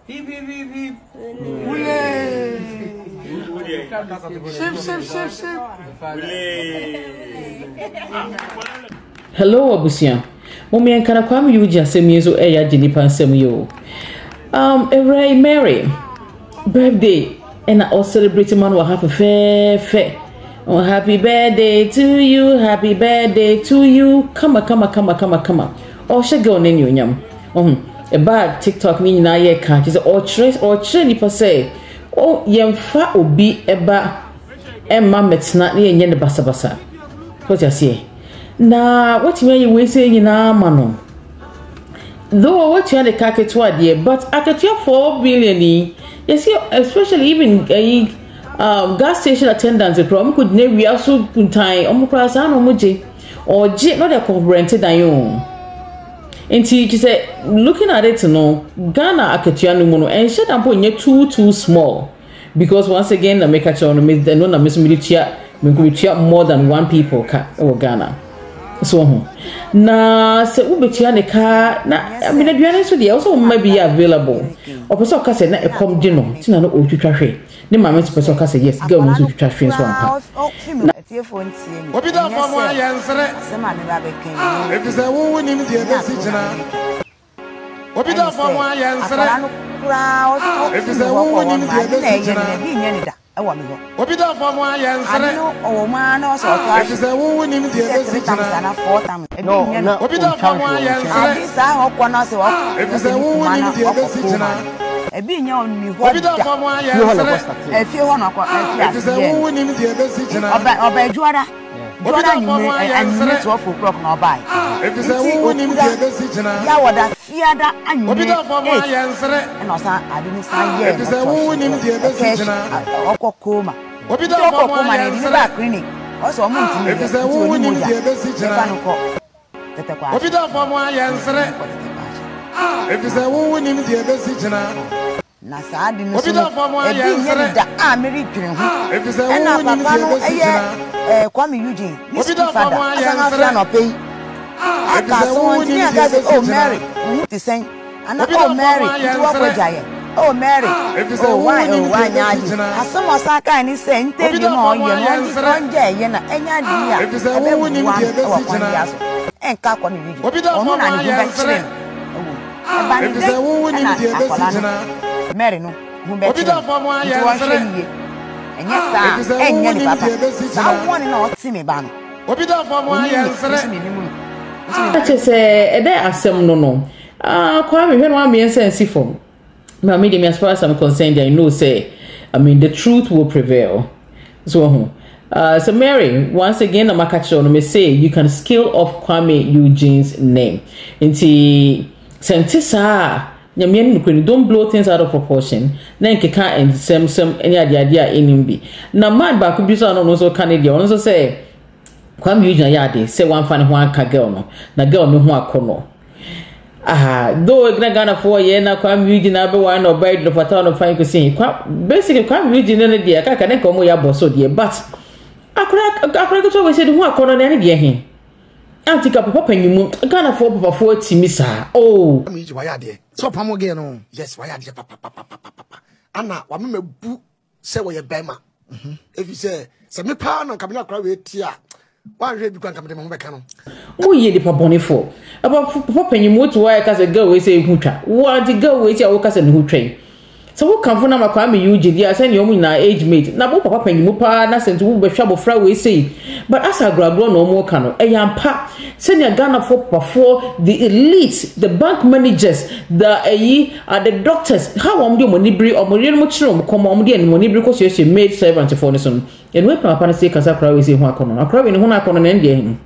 Hip. Ship. Hello, Abusia. Mummy and Kwame Eugene asem yeso eya jenipa nsem yo. Every Mary birthday and I celebrate man will have a fair. Oh, happy birthday to you, happy birthday to you. Come on. Oh, she go on you nyam. A bad TikTok ni na ye ka just or tre ni per se. Oh, yemfa obi eba emma metna ni enye ne basa. What you say? Na what you we say nyina mano. Though what you had a kaketwa dear, but akatua 4 billion. You see, especially even gas station attendants, the problem could never also put time on muji or jet not a comprehended iron. And she said, looking at it, no Ghana akatiano mono and shut up when you're too small because once again, the make a choice, the no miss militia, more than one people or Ghana. So, na se ubetia ne car na I mean aduane so dey also maybe available. Opeso ka se na e come dino tina no otwitwa hwe. Ne mama so person ka se yes girl no so twitwa hwe so ampa. Obi da fa mo ayansere. Se ma ne ba be kan. E bi se wo nim de be si gina. Obi da fa mo ayansere. E bi se wo nim de be si gina. Obi da fa mo ayansere. O ma no so to. E bi se wo nim de be si gina. No. Obi da fa mo ayansere. Abi sa ho kwa no se wo. E bi se wo nim de be si gina. Ebi nya on mi ho. Obi da fa mo ayansere. E fi ho no kwa e fi ase. E bi se wo nim de be si gina. Oba juara. Juara ni me and 12 o'clock na obai. E bi se wo nim de be si gina. Ya woda fiada anyu. Obi da fa mo ayansere. E no sa adi ni sa ye. E bi se wo nim de be si gina. Okokoma. Obi da fa mo ayansere. Ba clinic. O so mo ntimi. E bi se wo nim de be si gina. Obi da fa mo ayansere. E bi se wo nim de be si gina. Na sa adi no so. Ebi nye da ameri twene ho. E bi se wo nim de be si gina. Kwame Eugene. Obi da fa mo ayansere no pay. Aka so ni aka say oh Mary, ti sen. Ana oh Mary, ti wa ko jaye. Oh Mary. Oh why nyaadi. Asoma sa ka ni say nte bi no ye no nje ye na enya di ya. E bi se wo nim de be si gina. Enka Kwame Eugene. Obi da fa mo ayansere. E bi se wo nim de be si gina. Mary no, Obi da fa mo ayansere. Enya sa enya ni papa. Sa won na o ti me ba no. Obi da fa mo ayansere. That is a day asem no. Kwame when one me sense for. My medium as far as I'm concerned, I know say the truth will prevail. So Mary, once again I'm me say you can scale off Kwame Eugene's name. Inti sentisa don't blow things out of proportion. Then keka and some any idea in bi. Na man ba could be so no so Canada. Also say Kwame Eugene yade say one fan one ka girl no. Na girl no ho akono. Though Ghana 4 years na Kwame Eugene na be one or bed no fata no fine ko say. Basically Kwame Eugene na dia ka na ko mo ya boso dia but akra ko we say ho akono na dia hin. Antika papa panyimu Ghana 4 papa 4 timi sa. Oh, me ji waya de. So pam again no. Yes, waya de papa. Ana wa me bu say we ye bema. If you say me pa no kabina kra we tia. One read because come dem beka no. Who ye the papa for? About papa panyimu to why cause a girl we say hutwa. What the girl we say o cause no hutwa. So who come for na Kwame Eugene dia send you na age mate. Na bo papa panyimu pa na send wo be hwa bofra we say. But as a grabro no mo ka no. Eyampa senior Ghana for the elite, the bank managers, the doctors. How am do money bri or money no chiro come am dey money bri because you made servant for this one. And when papa say kasa kra we say ho akono. Akra we ne ho akono na ndie hin.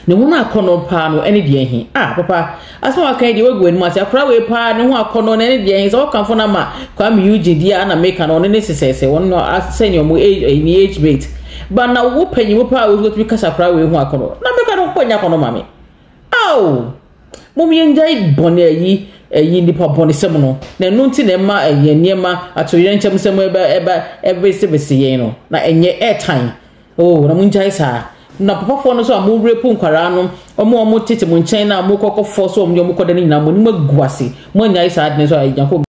Ne ho akono pa no ene die hin. Papa, as one kan dey we go enu ase akra we pa ne ho akono na ene die hin. So kan for na ma Kwame Eugene dia na make no ne sese won no senior mo age mate. But now wo panyimu pa we go to kasa kra we ho akono. Na make no ponya akono mame. Aw. Mum ye njai bone yi nipa bone sem no. Na no nti na ma niema atoyere nchem sem ebe se yen no. Na enye airtime. Oh, na mun njai sa. Na papa fo no so amu repu nkwara no. Omo tete mun chen na amu kokofo so omo koda ni na mo ni maguase. Mo njai sa adne so ayanko